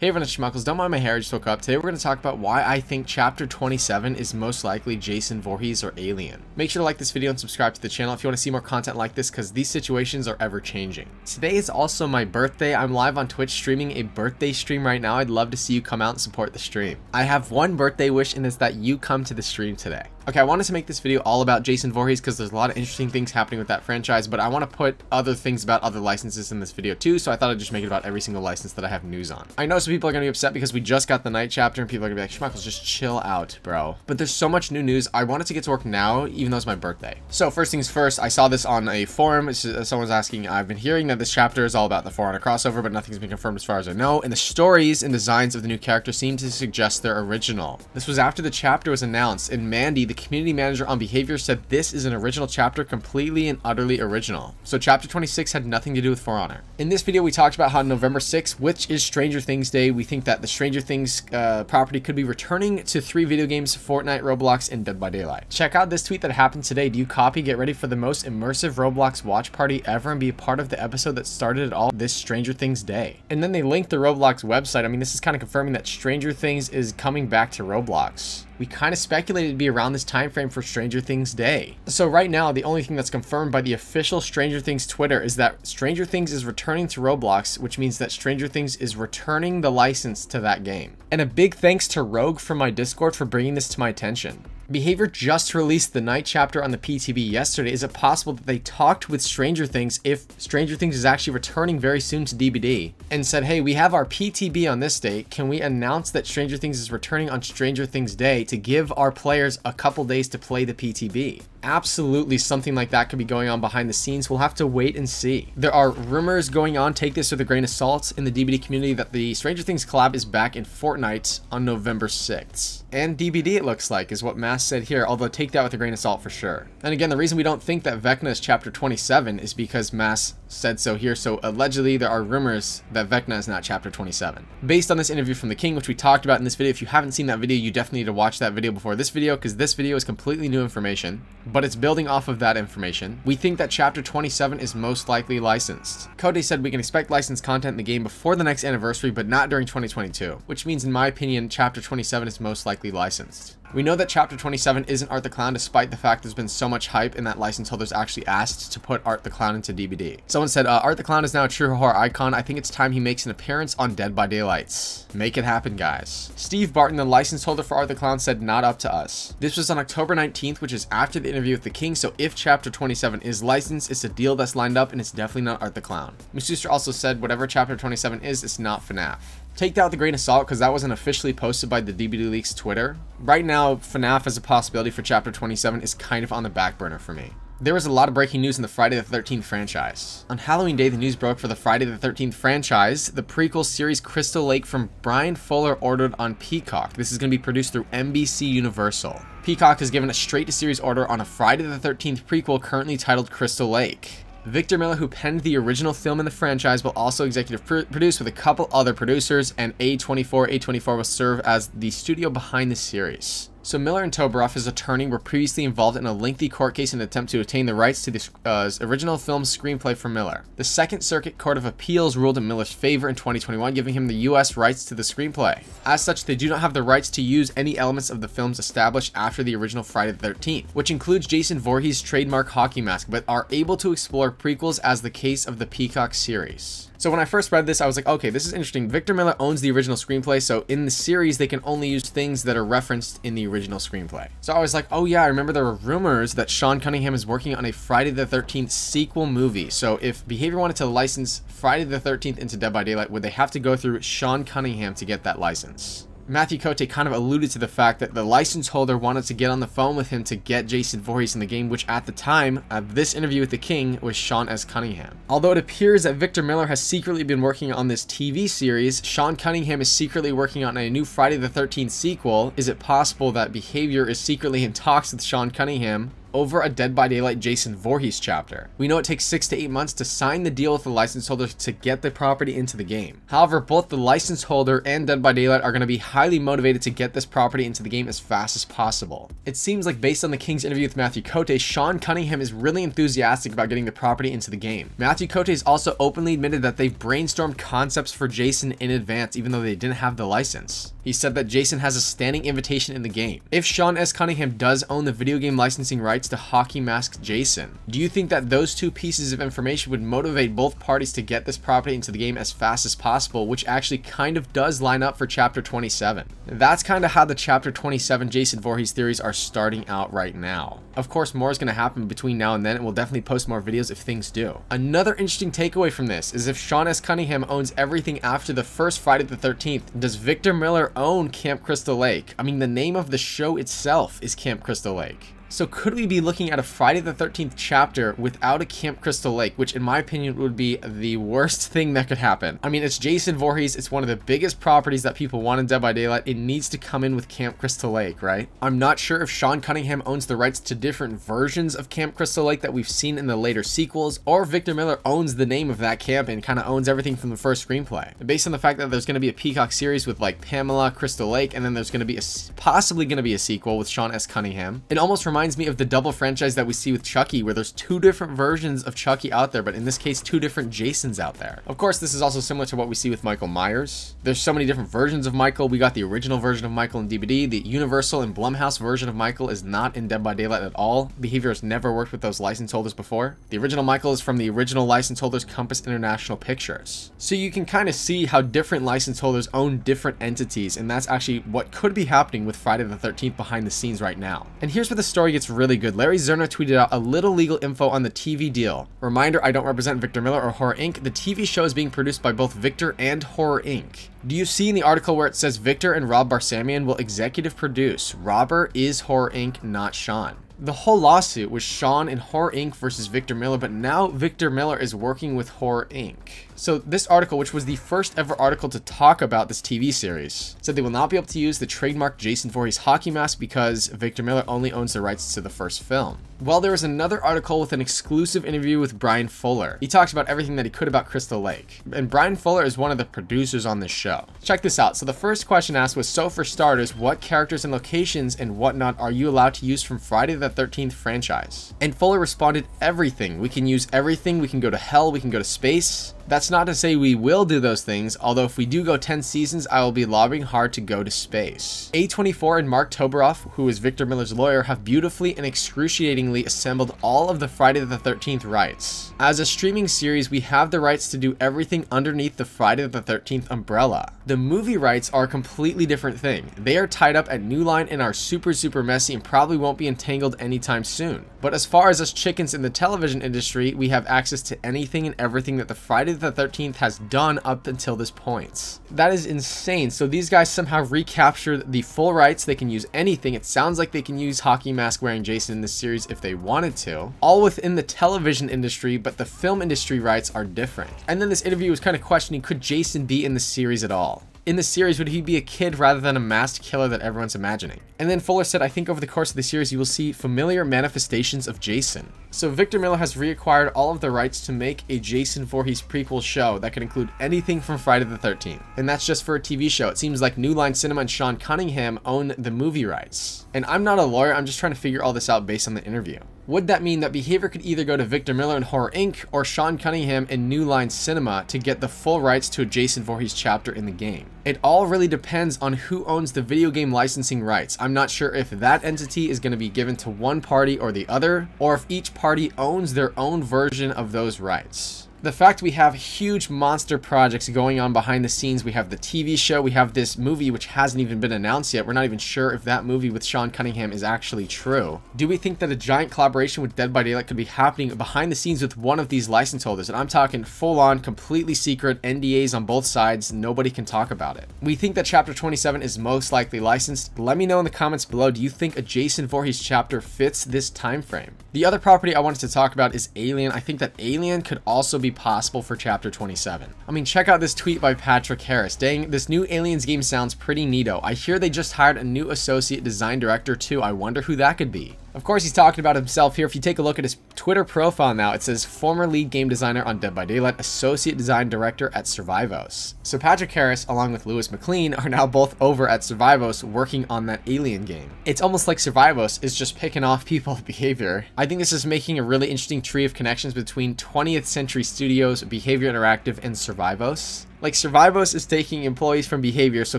Hey everyone, it's Schmuckles. Don't mind my hair, I just woke up. Today we're going to talk about why I think Chapter 27 is most likely Jason Voorhees or Alien. Make sure to like this video and subscribe to the channel if you want to see more content like this, because these situations are ever changing. Today is also my birthday. I'm live on Twitch streaming a birthday stream right now. I'd love to see you come out and support the stream. I have one birthday wish, and it's that you come to the stream today. Okay, I wanted to make this video all about Jason Voorhees because there's a lot of interesting things happening with that franchise, but I want to put other things about other licenses in this video too, so I thought I'd just make it about every single license that I have news on. I know some people are going to be upset because we just got the night chapter and people are going to be like, Schmuckles, just chill out, bro. But there's so much new news. I wanted to get to work now, even though it's my birthday. So first things first, I saw this on a forum. Someone's asking, I've been hearing that this chapter is all about the For Honor crossover, but nothing's been confirmed as far as I know, and the stories and designs of the new characters seem to suggest they're original. This was after the chapter was announced, and Mandy, the community manager on Behavior, said this is an original chapter, completely and utterly original. So chapter 26 had nothing to do with For Honor. In this video, we talked about how November 6th, which is Stranger Things Day, we think that the Stranger Things property could be returning to 3 video games: Fortnite, Roblox, and Dead by Daylight. Check out this tweet that happened today. Do you copy? Get ready for the most immersive Roblox watch party ever and be a part of the episode that started it all this Stranger Things Day. And then they linked the Roblox website. I mean, this is kind of confirming that Stranger Things is coming back to Roblox. We kind of speculated it'd be around this time frame for Stranger Things Day. So right now, the only thing that's confirmed by the official Stranger Things Twitter is that Stranger Things is returning to Roblox, which means that Stranger Things is returning the license to that game. And a big thanks to Rogue from my Discord for bringing this to my attention. Behavior just released the night chapter on the PTB yesterday. Is it possible that they talked with Stranger Things if Stranger Things is actually returning very soon to DBD and said, hey, we have our PTB on this date. Can we announce that Stranger Things is returning on Stranger Things Day to give our players a couple days to play the PTB? Absolutely, something like that could be going on behind the scenes. We'll have to wait and see. There are rumors going on, take this with a grain of salt, in the DBD community that the Stranger Things collab is back in Fortnite on November 6th. And DBD, it looks like, is what Mass said here, although take that with a grain of salt for sure. And again, the reason we don't think that Vecna is chapter 27 is because Mass said so here, so allegedly there are rumors that Vecna is not chapter 27. Based on this interview from the King, which we talked about in this video, if you haven't seen that video, you definitely need to watch that video before this video, because this video is completely new information, but it's building off of that information. We think that chapter 27 is most likely licensed. Code said we can expect licensed content in the game before the next anniversary, but not during 2022, which means in my opinion, chapter 27 is most likely licensed. We know that chapter 27 isn't Art the Clown, despite the fact there's been so much hype and that license holders actually asked to put Art the Clown into DBD. Someone said, Art the Clown is now a true horror icon. I think it's time he makes an appearance on Dead by Daylight. Make it happen, guys. Steve Barton, the license holder for Art the Clown, said not up to us. This was on October 19th, which is after the interview with the King, so if chapter 27 is licensed, it's a deal that's lined up and it's definitely not Art the Clown. Masuster also said whatever chapter 27 is, it's not FNAF. Take that with a grain of salt because that wasn't officially posted by the DBD Leaks Twitter. Right now, FNAF as a possibility for chapter 27 is kind of on the back burner for me. There was a lot of breaking news in the Friday the 13th franchise. On Halloween Day, the news broke for the Friday the 13th franchise. The prequel series Crystal Lake from Brian Fuller ordered on Peacock. This is going to be produced through NBC Universal. Peacock has given a straight-to-series order on a Friday the 13th prequel currently titled Crystal Lake. Victor Miller, who penned the original film in the franchise, will also executive produce with a couple other producers, and A24 will serve as the studio behind the series. So Miller and Toberoff, his attorney, were previously involved in a lengthy court case in an attempt to obtain the rights to the original film's screenplay for Miller. The Second Circuit Court of Appeals ruled in Miller's favor in 2021, giving him the US rights to the screenplay. As such, they do not have the rights to use any elements of the films established after the original Friday the 13th, which includes Jason Voorhees' trademark hockey mask, but are able to explore prequels as the case of the Peacock series. So when I first read this, I was like, okay, this is interesting. Victor Miller owns the original screenplay, so in the series, they can only use things that are referenced in the original screenplay. So I was like, oh yeah, I remember there were rumors that Sean Cunningham is working on a Friday the 13th sequel movie. So if Behavior wanted to license Friday the 13th into Dead by Daylight, would they have to go through Sean Cunningham to get that license? Matthew Cote kind of alluded to the fact that the license holder wanted to get on the phone with him to get Jason Voorhees in the game, which at the time of this interview with the King was Sean S. Cunningham. Although it appears that Victor Miller has secretly been working on this TV series, Sean Cunningham is secretly working on a new Friday the 13th sequel. Is it possible that Behavior is secretly in talks with Sean Cunningham over a Dead by Daylight Jason Voorhees chapter. We know it takes 6 to 8 months to sign the deal with the license holder to get the property into the game. However, both the license holder and Dead by Daylight are going to be highly motivated to get this property into the game as fast as possible. It seems like based on the King's interview with Matthew Cote, Sean Cunningham is really enthusiastic about getting the property into the game. Matthew Cote has also openly admitted that they've brainstormed concepts for Jason in advance, even though they didn't have the license. He said that Jason has a standing invitation in the game. If Sean S. Cunningham does own the video game licensing rights to Hockey Mask Jason, do you think that those two pieces of information would motivate both parties to get this property into the game as fast as possible, which actually kind of does line up for Chapter 27? That's kind of how the Chapter 27 Jason Voorhees theories are starting out right now. Of course, more is going to happen between now and then, and we'll definitely post more videos if things do. Another interesting takeaway from this is if Sean S. Cunningham owns everything after the first Friday the 13th, does Victor Miller own Camp Crystal Lake? I mean, the name of the show itself is Camp Crystal Lake. So could we be looking at a Friday the 13th chapter without a Camp Crystal Lake, which in my opinion would be the worst thing that could happen? I mean, it's Jason Voorhees. It's one of the biggest properties that people want in Dead by Daylight. It needs to come in with Camp Crystal Lake, right? I'm not sure if Sean Cunningham owns the rights to different versions of Camp Crystal Lake that we've seen in the later sequels, or Victor Miller owns the name of that camp and kind of owns everything from the first screenplay. Based on the fact that there's going to be a Peacock series with like Pamela, Crystal Lake, and then there's going to be possibly going to be a sequel with Sean S. Cunningham. It almost reminds me of the double franchise that we see with Chucky, where there's two different versions of Chucky out there, but in this case, two different Jasons out there. Of course, this is also similar to what we see with Michael Myers. There's so many different versions of Michael. We got the original version of Michael in DVD. The Universal and Blumhouse version of Michael is not in Dead by Daylight at all. Behavior has never worked with those license holders before. The original Michael is from the original license holders, Compass International Pictures. So you can kind of see how different license holders own different entities, and that's actually what could be happening with Friday the 13th behind the scenes right now. And here's where the story gets really good. Larry Zerner tweeted out a little legal info on the TV deal. Reminder, I don't represent Victor Miller or Horror Inc. The TV show is being produced by both Victor and Horror Inc. Do you see in the article where it says Victor and Rob Barsamian will executive produce? Robert is Horror Inc., not Sean. The whole lawsuit was Sean and Horror Inc. versus Victor Miller, but now Victor Miller is working with Horror Inc. So this article, which was the first ever article to talk about this TV series, said they will not be able to use the trademark Jason Voorhees hockey mask because Victor Miller only owns the rights to the first film. Well, there was another article with an exclusive interview with Brian Fuller. He talks about everything that he could about Crystal Lake. And Brian Fuller is one of the producers on this show. Check this out. So the first question asked was, so for starters, what characters and locations and whatnot are you allowed to use from Friday the 13th franchise? And Fuller responded, everything. We can use everything. We can go to hell. We can go to space. That's not to say we will do those things, although if we do go 10 seasons, I will be lobbying hard to go to space. A24 and Mark Toberoff, who is Victor Miller's lawyer, have beautifully and excruciatingly assembled all of the Friday the 13th rights. As a streaming series, we have the rights to do everything underneath the Friday the 13th umbrella. The movie rights are a completely different thing. They are tied up at New Line and are super messy and probably won't be entangled anytime soon. But as far as us chickens in the television industry, we have access to anything and everything that the Friday the 13th has done up until this point. That is insane. So these guys somehow recaptured the full rights. They can use anything. It sounds like they can use hockey mask wearing Jason in this series if they wanted to. All within the television industry, but the film industry rights are different. And then this interview was kind of questioning, could Jason be in the series at all? In the series, would he be a kid rather than a masked killer that everyone's imagining? And then Fuller said, I think over the course of the series, you will see familiar manifestations of Jason. So Victor Miller has reacquired all of the rights to make a Jason Voorhees prequel show that could include anything from Friday the 13th. And that's just for a TV show. It seems like New Line Cinema and Sean Cunningham own the movie rights. And I'm not a lawyer, I'm just trying to figure all this out based on the interview. Would that mean that behavior could either go to Victor Miller and Horror Inc. or Sean Cunningham and New Line Cinema to get the full rights to a Jason Voorhees chapter in the game? It all really depends on who owns the video game licensing rights. I'm not sure if that entity is going to be given to one party or the other, or if each party owns their own version of those rights. The fact we have huge monster projects going on behind the scenes, we have the TV show, we have this movie which hasn't even been announced yet. We're not even sure if that movie with Sean Cunningham is actually true. Do we think that a giant collaboration with Dead by Daylight could be happening behind the scenes with one of these license holders? And I'm talking full on, completely secret, NDAs on both sides, nobody can talk about it. We think that Chapter 27 is most likely licensed. Let me know in the comments below, do you think a Jason Voorhees chapter fits this time frame? The other property I wanted to talk about is Alien. I think that Alien could also be possible for Chapter 27. I mean, check out this tweet by Patrick Harris. Dang, this new Aliens game sounds pretty neato. I hear they just hired a new associate design director too. I wonder who that could be. Of course, he's talking about himself here. If you take a look at his Twitter profile now, it says former lead game designer on Dead by Daylight, associate design director at Survivos. So Patrick Harris, along with Lewis McLean, are now both over at Survivos working on that Alien game. It's almost like Survivos is just picking off people's behavior. I think this is making a really interesting tree of connections between 20th Century Studios, Behavior Interactive, and Survivos. Like, Survivos is taking employees from Behavior, so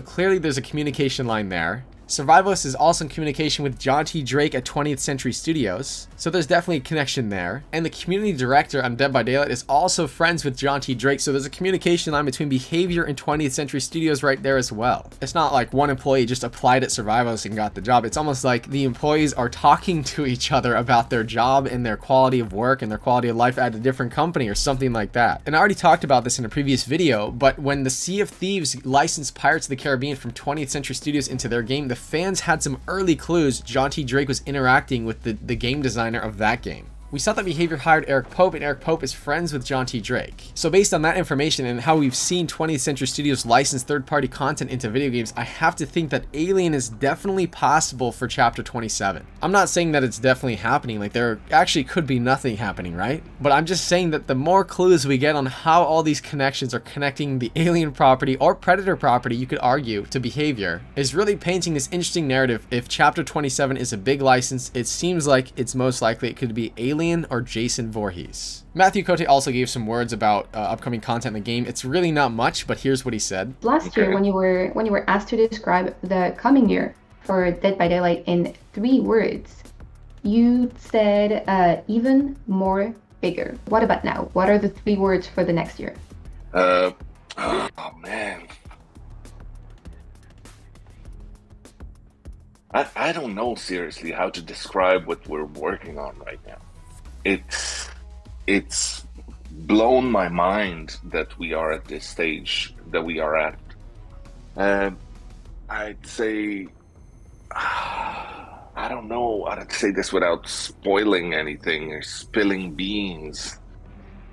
clearly there's a communication line there. Survivos is also in communication with John T. Drake at 20th Century Studios, so there's definitely a connection there. And the community director on Dead by Daylight is also friends with John T. Drake, so there's a communication line between Behavior and 20th Century Studios right there as well. It's not like one employee just applied at Survivos and got the job. It's almost like the employees are talking to each other about their job and their quality of work and their quality of life at a different company or something like that. And I already talked about this in a previous video, but when the Sea of Thieves licensed Pirates of the Caribbean from 20th Century Studios into their game, the fans had some early clues John T. Drake was interacting with the game designer of that game. We saw that Behavior hired Eric Pope, and Eric Pope is friends with John T. Drake. So based on that information and how we've seen 20th Century Studios license third-party content into video games, I have to think that Alien is definitely possible for Chapter 27. I'm not saying that it's definitely happening, like there actually could be nothing happening, right? But I'm just saying that the more clues we get on how all these connections are connecting the Alien property or Predator property, you could argue, to Behavior, is really painting this interesting narrative. If Chapter 27 is a big license, it seems like it's most likely it could be Alien or Jason Voorhees. Matthew Cote also gave some words about upcoming content in the game. It's really not much, but here's what he said. Last year, when you were asked to describe the coming year for Dead by Daylight in 3 words, you said even more bigger. What about now? What are the 3 words for the next year? Oh man. I don't know seriously how to describe what we're working on right now. It's blown my mind that we are at this stage that we are at. I'd say, I don't know how to say this without spoiling anything or spilling beans.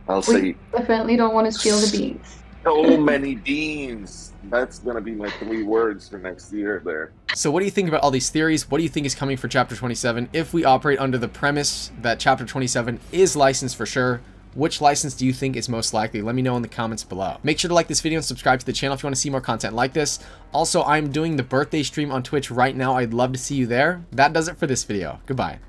I'll say definitely don't want to spill the beans. So many beans. That's gonna be my 3 words for next year there. So what do you think about all these theories? What do you think is coming for Chapter 27? If we operate under the premise that Chapter 27 is licensed for sure, which license do you think is most likely? Let me know in the comments below. Make sure to like this video and subscribe to the channel if you want to see more content like this. Also, I'm doing the birthday stream on Twitch right now. I'd love to see you there. That does it for this video. Goodbye.